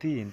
3।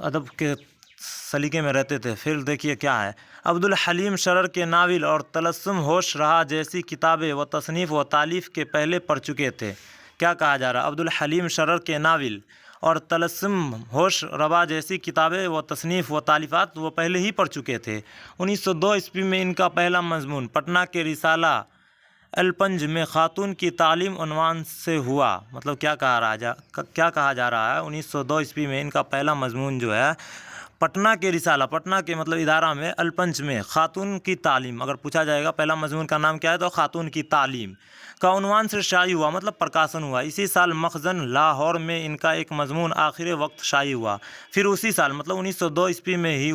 ادب کے سلیقے میں رہتے تھے۔ پھر دیکھیے کیا ہے، عبدالحلیم شرر کے ناول اور طلسم ہوش رہا جیسی کتابیں وہ تصنیف و تالیف کے پہلے پڑھ چکے تھے۔ کیا کہا جا رہا ہے، عبدالحلیم شرر کے ناول اور طلسم ہوش روا جیسی کتابیں و تصنیف و تالیفات وہ پہلے ہی پڑھ چکے تھے۔ 1902 عیسوی میں ان کا پہلا مضمون پٹنہ کے رسالہ الپنج میں خاتون کی تعلیم عنوان سے ہوا۔ مطلب کیا کہا جا رہا ہے، 1902 عیسوی میں ان کا پہلا مضمون جو ہے پٹنہ کے رسالہ، پٹنہ کے مطلب ادارہ میں الپنج میں خاتون کی تعلیم، اگر پوچھا جائے گا پہلا مضمون کا نام کیا ہے تو خاتون کی تعلیم کا عنوان سے شائع ہوا، مطلب پرکاشن ہوا۔ اسی سال مخزن لاہور میں ان کا ایک مضمون آخر وقت شائع ہوا۔ پھر اسی سال مطلب 1902 عیسوی میں ہی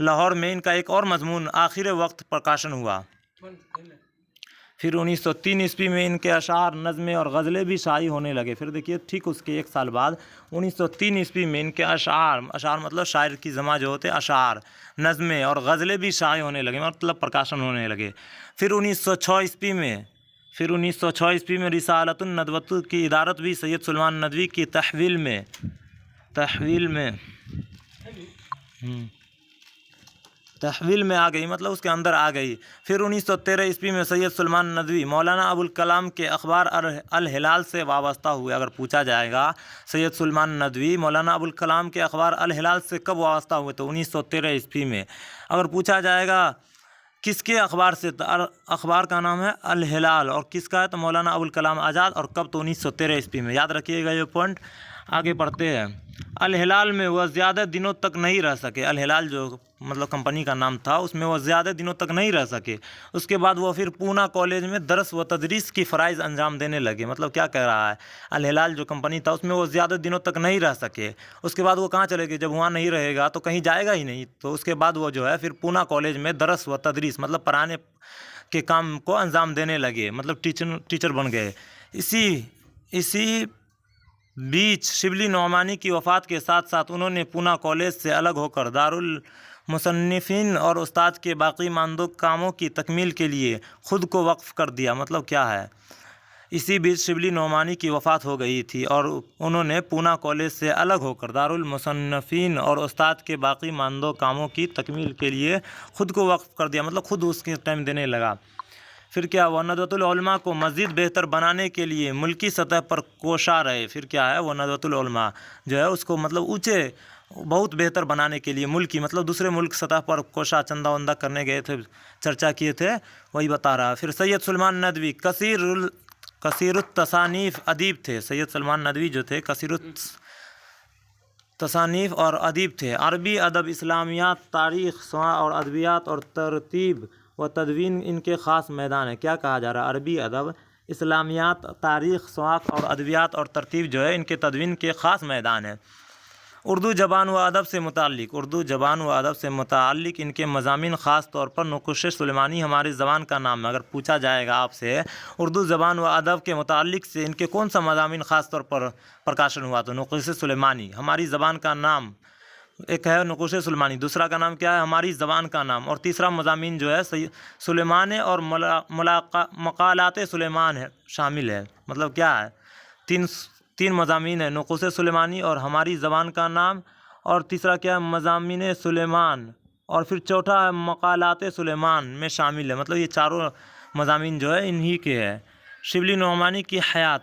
لاہور میں ان کا ایک اور مضمون آخر وقت پرکاشن ہوا۔ پھر 1903 عیسوی میں ان کے اشعار، نظمیں اور غزلیں بھی شائع ہونے لگے۔ پھر دیکھیے ٹھیک اس کے ایک سال بعد 1903 عیسوی میں ان کے اشعار مطلب شاعر کی جمع جو ہوتے اشعار، نظمیں اور غزلیں بھی شائع ہونے لگے، مطلب پرکاشن ہونے لگے۔ پھر 1906 عیسوی میں رسالۃ الندوۃ کی ادارت بھی سید سلیمان ندوی کی تحویل میں آ گئی، مطلب اس کے اندر آ گئی۔ پھر 1913 عیسوی میں سید سلیمان ندوی مولانا ابوالکلام کے اخبار الہلال سے وابستہ ہوئے۔ اگر پوچھا جائے گا سید سلیمان ندوی مولانا ابوالکلام کے اخبار الہلال سے کب وابستہ ہوئے تو 1913 عیسوی میں۔ اگر پوچھا جائے گا کس کے اخبار سے، اخبار کا نام ہے الہلال، اور کس کا ہے تو مولانا ابوالکلام آزاد، اور کب تو 1913 عیسوی میں۔ یاد رکھیے گا یہ پوائنٹ۔ آگے پڑھتے ہیں، الہلال میں وہ زیادہ دنوں تک نہیں رہ سکے۔ الہلال جو مطلب کمپنی کا نام تھا، اس میں وہ زیادہ دنوں تک نہیں رہ سکے۔ اس کے بعد وہ پھر پونا کالج میں درس و تدریس کی فرائض انجام دینے لگے۔ مطلب کیا کہہ رہا ہے، الہلال جو کمپنی تھا اس میں وہ زیادہ دنوں تک نہیں رہ سکے۔ اس کے بعد وہ کہاں چلے گئے، جب وہاں نہیں رہے گا تو کہیں جائے گا ہی نہیں، تو اس کے بعد وہ جو ہے پھر پونا کالج میں درس و تدریس مطلب پڑھانے کے کام کو انجام دینے لگے، مطلب ٹیچر بن گئے۔ اسی بیچ شبلی نعمانی کی وفات کے ساتھ ساتھ انہوں نے پونا کالج سے الگ ہو کر دارالمصنفین اور استاد کے باقی ماندہ کاموں کی تکمیل کے لیے خود کو وقف کر دیا۔ مطلب کیا ہے، اسی بیچ شبلی نعمانی کی وفات ہو گئی تھی اور انہوں نے پونا کالج سے الگ ہو کر دارالمصنفین اور استاد کے باقی ماندہ کاموں کی تکمیل کے لیے خود کو وقف کر دیا، مطلب خود اس کے ٹائم دینے لگا۔ پھر کیا، وہ ندوۃ العلماء کو مزید بہتر بنانے کے لیے ملکی سطح پر کوشاں رہے۔ پھر کیا ہے، وہ ندوۃ العلماء جو ہے اس کو مطلب اونچے بہت بہتر بنانے کے لیے ملکی مطلب دوسرے ملک سطح پر کوشاں چندہ وندہ کرنے گئے تھے، چرچا کیے تھے، وہی بتا رہا ہے۔ پھر سید سلیمان ندوی کثیر التصانیف ادیب تھے۔ سید سلیمان ندوی جو تھے کثیر التصانیف اور ادیب تھے۔ عربی ادب، اسلامیات، تاریخ، سواء اور ادبیات اور ترتیب و تدوین ان کے خاص میدان ہیں۔ کیا کہا جا رہا ہے، عربی ادب، اسلامیات، تاریخ، سواق اور ادبیات اور ترتیب جو ہے ان کے تدوین کے خاص میدان ہیں۔ اردو زبان و ادب سے متعلق ان کے مضامین، خاص طور پر نقوش سلیمانی ہماری زبان کا نام ہے۔ اگر پوچھا جائے گا آپ سے اردو زبان و ادب کے متعلق سے ان کے کون سا مضامین خاص طور پر پرکاشن ہوا تو نقوش سلیمانی ہماری زبان کا نام، ایک ہے نقوش سلیمانی، دوسرا کا نام کیا ہے ہماری زبان کا نام، اور تیسرا مضامین جو ہے سلیمان اور مقالات سلیمان ہے شامل ہے۔ مطلب کیا ہے، تین مضامین ہیں، نقوش سلیمانی اور ہماری زبان کا نام، اور تیسرا کیا ہے مضامین سلیمان، اور پھر چوتھا ہے مقالات سلیمان میں شامل ہے۔ مطلب یہ چاروں مضامین جو ہے انہی کے ہے۔ شبلی نعمانی کی حیات،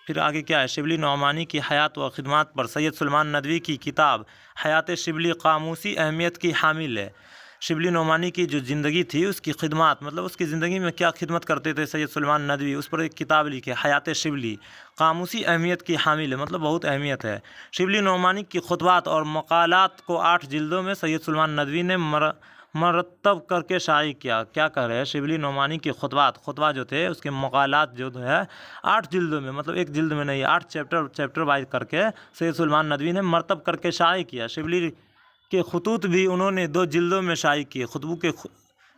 پھر آگے کیا ہے، شبلی نعمانی کی حیات و خدمات پر سید سلیمان ندوی کی کتاب حیات شبلی قاموسی اہمیت کی حامل ہے۔ شبلی نعمانی کی جو زندگی تھی اس کی خدمات، مطلب اس کی زندگی میں کیا خدمت کرتے تھے سید سلیمان ندوی، اس پر ایک کتاب لکھی ہے حیات شبلی قاموسی اہمیت کی حامل ہے، مطلب بہت اہمیت ہے۔ شبلی نعمانی کی خطبات اور مقالات کو 8 جلدوں میں سید سلیمان ندوی نے مرتب کر کے شائع کیا۔ کیا کہہ رہے ہیں، شبلی نعمانی کی خطبہ جو تھے اس کے مقالات جو ہے 8 جلدوں میں، مطلب ایک جلد میں نہیں، 8 چیپٹر وائز کر کے سید سلیمان ندوی نے مرتب کر کے شائع کیا۔ شبلی کے خطوط بھی انہوں نے 2 جلدوں میں شائع کیے۔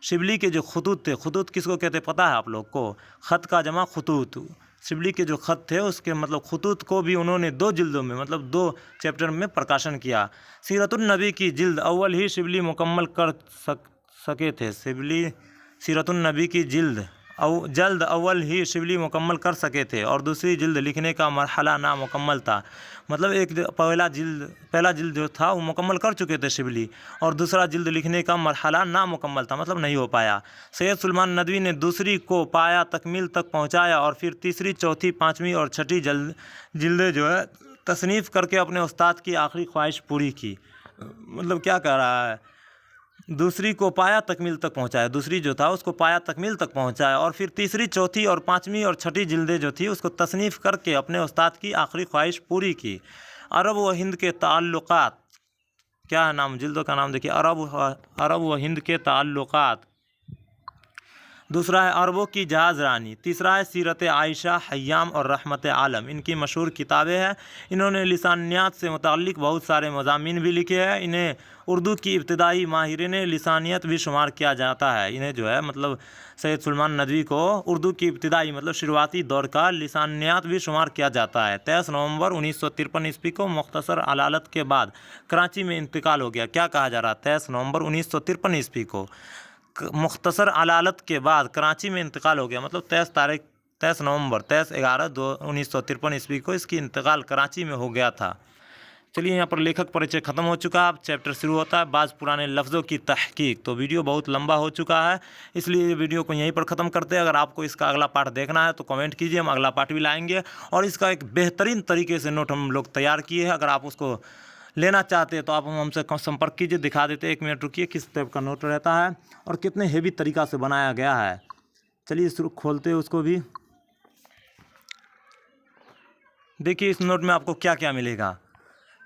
شبلی کے جو خطوط تھے، خطوط کس کو کہتے پتہ ہے آپ لوگ کو، خط کا جمع خطوط، شبلی کے جو خط تھے اس کے مطلب خطوط کو بھی انہوں نے 2 جلدوں میں مطلب 2 چیپٹر میں پرکاشن کیا۔ سیرت النبی کی جلد اول ہی شبلی مکمل کر سکے تھے۔ سیرت النبی کی جلد جلد اول ہی شبلی مکمل کر سکے تھے اور دوسری جلد لکھنے کا مرحلہ نامکمل تھا۔ مطلب پہلا جلد جو تھا وہ مکمل کر چکے تھے شبلی، اور دوسرا جلد لکھنے کا مرحلہ نامکمل تھا، مطلب نہیں ہو پایا۔ سید سلیمان ندوی نے دوسری کو پایا تکمیل تک پہنچایا اور پھر تیسری، چوتھی، پانچویں اور چھٹی جلدیں جو ہے تصنیف کر کے اپنے استاد کی آخری خواہش پوری کی۔ مطلب کیا کہہ رہا ہے، دوسری کو پایا تکمیل تک پہنچایا، دوسری جو تھا اس کو پایا تکمیل تک پہنچایا اور پھر تیسری، چوتھی اور پانچویں اور چھٹی جلدیں جو تھی اس کو تصنیف کر کے اپنے استاد کی آخری خواہش پوری کی۔ عرب و ہند کے تعلقات، کیا ہے نام جلدوں کا نام دیکھیے، عرب و ہند کے تعلقات، دوسرا ہے عربوں کی جہاز رانی، تیسرا ہے سیرت عائشہ، حیام اور رحمت عالم، ان کی مشہور کتابیں ہیں۔ انہوں نے لسانیات سے متعلق بہت سارے مضامین بھی لکھے ہیں۔ انہیں اردو کی ابتدائی ماہرین لسانیات بھی شمار کیا جاتا ہے۔ انہیں جو ہے مطلب سید سلیمان ندوی کو اردو کی ابتدائی مطلب شروعاتی دور کا لسانیات بھی شمار کیا جاتا ہے۔ 23 نومبر 1953 عیسوی کو مختصر علالت کے بعد کراچی میں انتقال ہو گیا۔ کیا کہا جا رہا ہے، 23 نومبر 1953 عیسوی کو مختصر علالت کے بعد کراچی میں انتقال ہو گیا، مطلب 23 نومبر 23/11/1953 عیسوی کو اس کی انتقال کراچی میں ہو گیا تھا۔ چلیے یہاں پر لیکھک پریچے ختم ہو چکا ہے، اب چیپٹر شروع ہوتا ہے بعض پرانے لفظوں کی تحقیق۔ تو ویڈیو بہت لمبا ہو چکا ہے، اس لیے ویڈیو کو یہیں پر ختم کرتے ہیں۔ اگر آپ کو اس کا اگلا پارٹ دیکھنا ہے تو کمنٹ کیجیے، ہم اگلا پارٹ بھی لائیں گے، اور اس کا ایک بہترین طریقے سے نوٹ ہم لوگ تیار کیے ہیں۔ اگر آپ اس کو لینا چاہتے ہیں تو آپ ہم سے سمپرک کیجیے، دکھا دیتے ہیں۔ 1 منٹ رکیے، کس ٹائپ کا نوٹ رہتا ہے اور کتنے ہیوی طریقہ سے بنایا گیا ہے۔ چلیے کھولتے ہیں اس کو بھی، دیکھیے اس نوٹ میں آپ کو کیا کیا ملے گا۔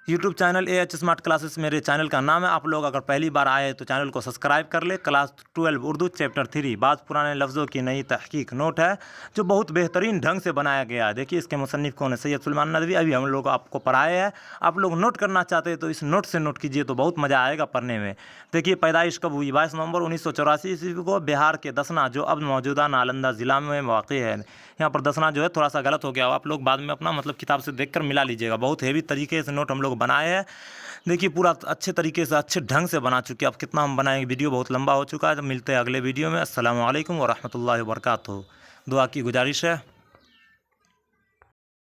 YouTube channel AH smart classes میرے چینل کا نام ہے۔ آپ لوگ اگر پہلی بار آئے تو چینل کو سبسکرائب کر لیں۔ کلاس 12 اردو چیپٹر 3 بعض پرانے لفظوں کی نئی تحقیق نوٹ ہے جو بہت بہترین ڈھنگ سے بنایا گیا ہے۔ دیکھیے اس کے مصنف کون ہے، سید سلیمان ندوی۔ ابھی ہم لوگ آپ کو پڑھائے ہیں، آپ لوگ نوٹ کرنا چاہتے ہیں تو اس نوٹ سے نوٹ کیجیے تو بہت مزہ آئے گا پڑھنے میں۔ دیکھیے پیدائش کب ہوئی، 22 نومبر 1984 عیسوی کو بہار کے دسنا جو اب موجودہ نالندہ ضلع میں واقع ہے۔ یہاں پر دسنا جو ہے تھوڑا سا غلط ہو گیا، آپ لوگ بعد میں اپنا مطلب کتاب سے دیکھ کر ملا لیجیے گا۔ بہت ہیوی طریقے سے نوٹ ہم لوگ بنائے ہیں، دیکھیے پورا اچھے طریقے سے اچھے ڈھنگ سے بنا چکے۔ اب کتنا ہم بنائیں گے، ویڈیو بہت لمبا ہو چکا ہے۔ تو ملتے ہیں اگلے ویڈیو میں۔ السلام علیکم ورحمۃ اللہ وبرکاتہ۔ دعا کی گزارش ہے۔